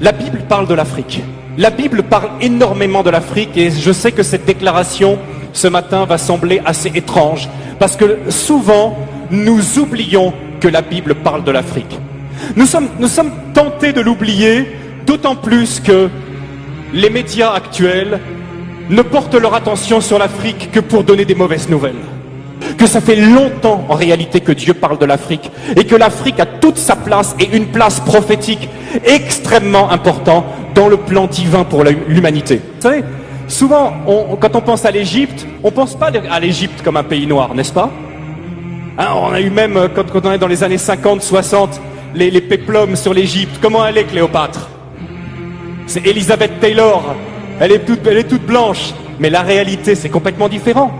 La Bible parle de l'Afrique. La Bible parle énormément de l'Afrique et je sais que cette déclaration ce matin va sembler assez étrange parce que souvent nous oublions que la Bible parle de l'Afrique. Nous sommes tentés de l'oublier, d'autant plus que les médias actuels ne portent leur attention sur l'Afrique que pour donner des mauvaises nouvelles. Que ça fait longtemps en réalité que Dieu parle de l'Afrique et que l'Afrique a toute sa place et une place prophétique extrêmement importante dans le plan divin pour l'humanité. Vous savez, souvent quand on pense à l'Égypte, on ne pense pas à l'Égypte comme un pays noir, n'est-ce pas? Hein, on a eu même, quand on est dans les années 50, 60, les péplums sur l'Égypte. Comment elle est, Cléopâtre? C'est Elizabeth Taylor, elle est toute blanche, mais la réalité c'est complètement différent.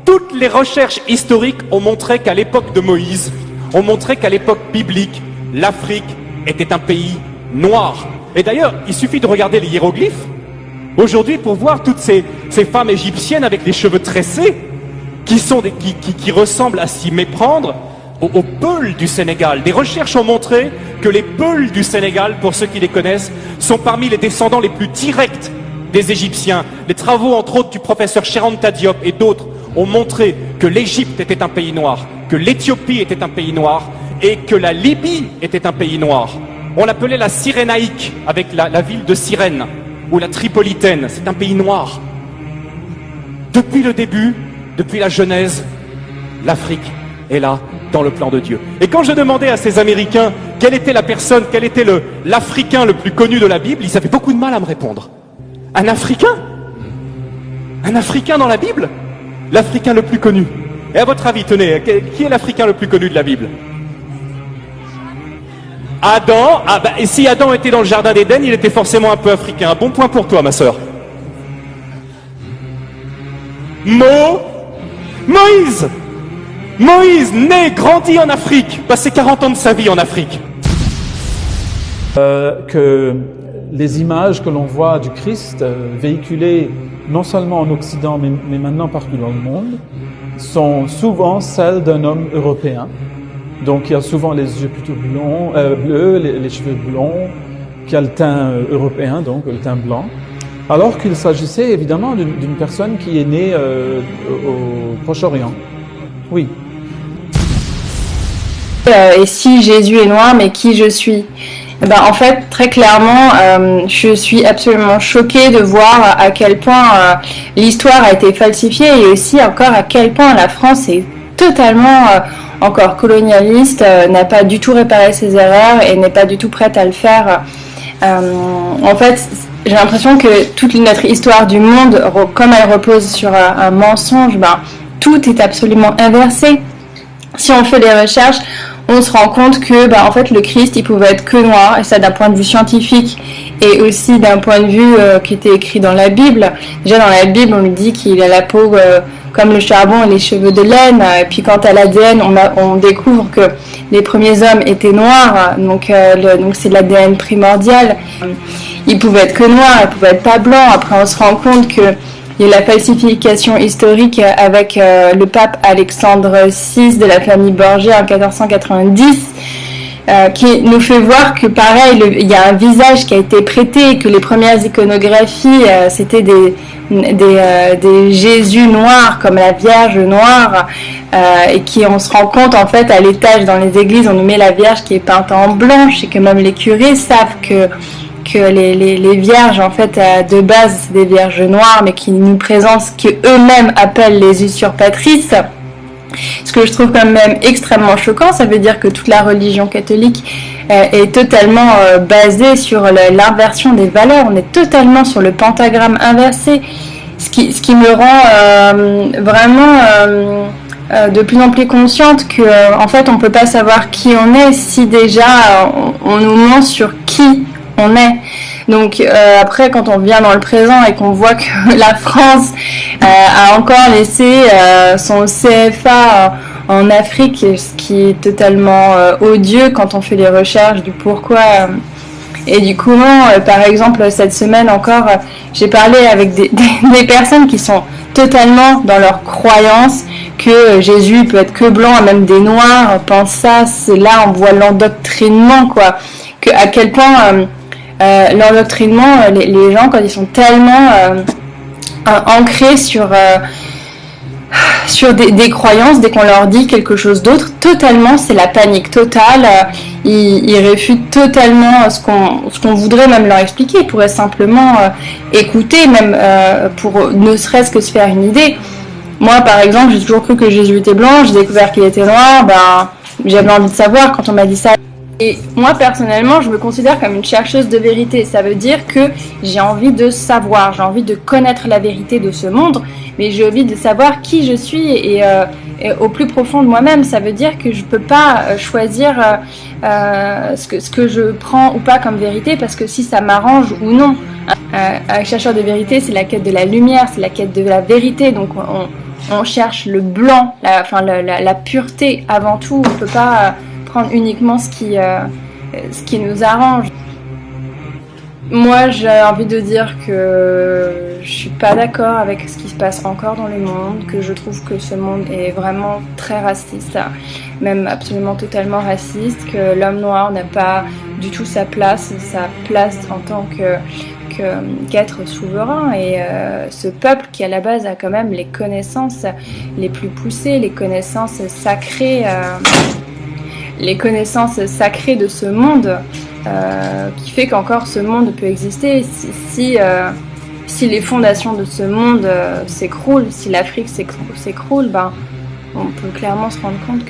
Toutes les recherches historiques ont montré qu'à l'époque de Moïse, ont montré qu'à l'époque biblique, l'Afrique était un pays noir. Et d'ailleurs, il suffit de regarder les hiéroglyphes aujourd'hui pour voir toutes ces femmes égyptiennes avec les cheveux tressés qui ressemblent à s'y méprendre aux Peuls du Sénégal. Des recherches ont montré que les Peuls du Sénégal, pour ceux qui les connaissent, sont parmi les descendants les plus directs des Égyptiens. Les travaux, entre autres, du professeur Cheranta Diop et d'autres ont montré que l'Égypte était un pays noir, que l'Éthiopie était un pays noir et que la Libye était un pays noir. On l'appelait la Cyrénaïque, avec la ville de Cyrène, ou la Tripolitaine. C'est un pays noir. Depuis le début, depuis la Genèse, l'Afrique est là, dans le plan de Dieu. Et quand je demandais à ces Américains quelle était la personne, quel était l'Africain le plus connu de la Bible, ils avaient beaucoup de mal à me répondre. Un Africain? Un Africain dans la Bible? L'Africain le plus connu. Et à votre avis, tenez, qui est l'Africain le plus connu de la Bible? Adam. Ah bah, et si Adam était dans le jardin d'Éden, il était forcément un peu africain. Un bon point pour toi, ma sœur. Moïse. Moïse, né, grandi en Afrique, passé 40 ans de sa vie en Afrique. Que les images que l'on voit du Christ véhiculées non seulement en Occident, mais maintenant partout dans le monde, sont souvent celles d'un homme européen. Donc il y a souvent les yeux plutôt bleus, les cheveux blonds, qui a le teint européen, donc le teint blanc. Alors qu'il s'agissait évidemment d'une personne qui est née au Proche-Orient. Oui. Et si Jésus est noir, mais qui je suis? En fait, très clairement, je suis absolument choquée de voir à quel point l'histoire a été falsifiée et aussi encore à quel point la France est totalement encore colonialiste, n'a pas du tout réparé ses erreurs et n'est pas du tout prête à le faire. En fait, j'ai l'impression que toute notre histoire du monde, comme elle repose sur un mensonge, tout est absolument inversé. Si on fait des recherches, on se rend compte que en fait le Christ il pouvait être que noir, et ça d'un point de vue scientifique et aussi d'un point de vue qui était écrit dans la Bible. Déjà dans la Bible on nous dit qu'il a la peau comme le charbon et les cheveux de laine, et puis quant à l'ADN on découvre que les premiers hommes étaient noirs, donc c'est l'ADN primordial. Il pouvait être que noir, il pouvait être pas blanc. Après on se rend compte que il y a la falsification historique avec le pape Alexandre VI de la famille Borgia en 1490 qui nous fait voir que pareil, il y a un visage qui a été prêté et que les premières iconographies c'était des Jésus noirs comme la Vierge noire et on se rend compte en fait à l'étage dans les églises on nous met la Vierge qui est peinte en blanche et que même les curés savent que les vierges en fait de base c'est des vierges noires mais qui nous présentent ce qu'eux-mêmes appellent les usurpatrices. Ce que je trouve quand même extrêmement choquant, ça veut dire que toute la religion catholique est totalement basée sur l'inversion des valeurs. On est totalement sur le pentagramme inversé, ce qui me rend vraiment de plus en plus consciente que en fait on peut pas savoir qui on est si déjà on nous ment sur qui on est. Donc après quand on vient dans le présent et qu'on voit que la France a encore laissé son CFA en Afrique, ce qui est totalement odieux quand on fait les recherches du pourquoi et du comment. Par exemple cette semaine encore j'ai parlé avec des personnes qui sont totalement dans leur croyance que Jésus peut être que blanc, même des noirs pensent ça. C'est là on voit l'endoctrinement quoi, que à quel point l'endoctrinement, les gens, quand ils sont tellement ancrés sur des croyances, dès qu'on leur dit quelque chose d'autre, totalement, c'est la panique totale. Ils réfutent totalement ce qu'on voudrait même leur expliquer. Ils pourraient simplement écouter, même pour ne serait-ce que se faire une idée. Moi, par exemple, j'ai toujours cru que Jésus était blanc, j'ai découvert qu'il était noir, j'avais envie de savoir quand on m'a dit ça. Et moi, personnellement, je me considère comme une chercheuse de vérité. Ça veut dire que j'ai envie de savoir, j'ai envie de connaître la vérité de ce monde, mais j'ai envie de savoir qui je suis et au plus profond de moi-même. Ça veut dire que je peux pas choisir ce que je prends ou pas comme vérité, parce que si ça m'arrange ou non. Un chercheur de vérité, c'est la quête de la lumière, c'est la quête de la vérité. Donc on cherche le blanc, la pureté avant tout. On peut pas prendre uniquement ce qui nous arrange. Moi, j'ai envie de dire que je suis pas d'accord avec ce qui se passe encore dans le monde, que je trouve que ce monde est vraiment très raciste, même absolument totalement raciste, que l'homme noir n'a pas du tout sa place en tant qu'être souverain, et ce peuple qui à la base a quand même les connaissances les plus poussées, les connaissances sacrées de ce monde, qui fait qu'encore ce monde peut exister. Si les fondations de ce monde s'écroulent, si l'Afrique s'écroule, on peut clairement se rendre compte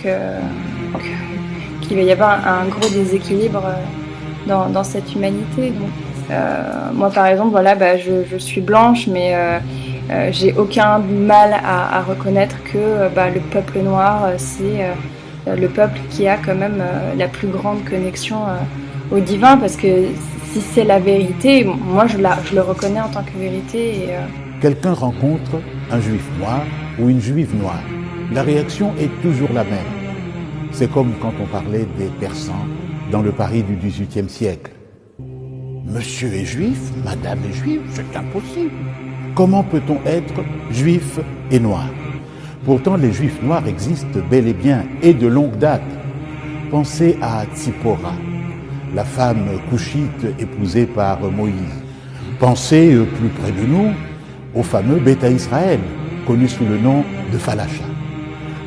qu'il va y avoir un gros déséquilibre dans cette humanité. Donc, moi, par exemple, je suis blanche, mais j'ai aucun mal à reconnaître que le peuple noir, c'est le peuple qui a quand même la plus grande connexion au divin, parce que si c'est la vérité, moi je le reconnais en tant que vérité. Quelqu'un rencontre un juif noir ou une juive noire. La réaction est toujours la même. C'est comme quand on parlait des Persans dans le Paris du XVIIIe siècle. Monsieur est juif, madame est juive, c'est impossible. Comment peut-on être juif et noir? Pourtant, les juifs noirs existent bel et bien, et de longue date. Pensez à Tzipora, la femme coushite épousée par Moïse. Pensez plus près de nous au fameux Beta Israël, connu sous le nom de Falasha.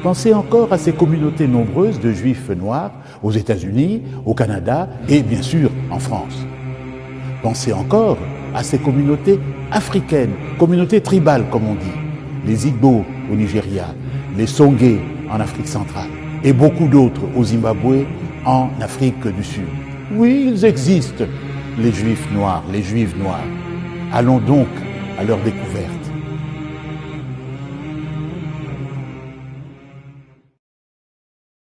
Pensez encore à ces communautés nombreuses de juifs noirs aux États-Unis, au Canada et bien sûr en France. Pensez encore à ces communautés africaines, communautés tribales comme on dit, les Igbo au Nigeria, les Songé en Afrique centrale et beaucoup d'autres au Zimbabwe, en Afrique du Sud. Oui, ils existent, les juifs noirs, les juives noires. Allons donc à leur découverte.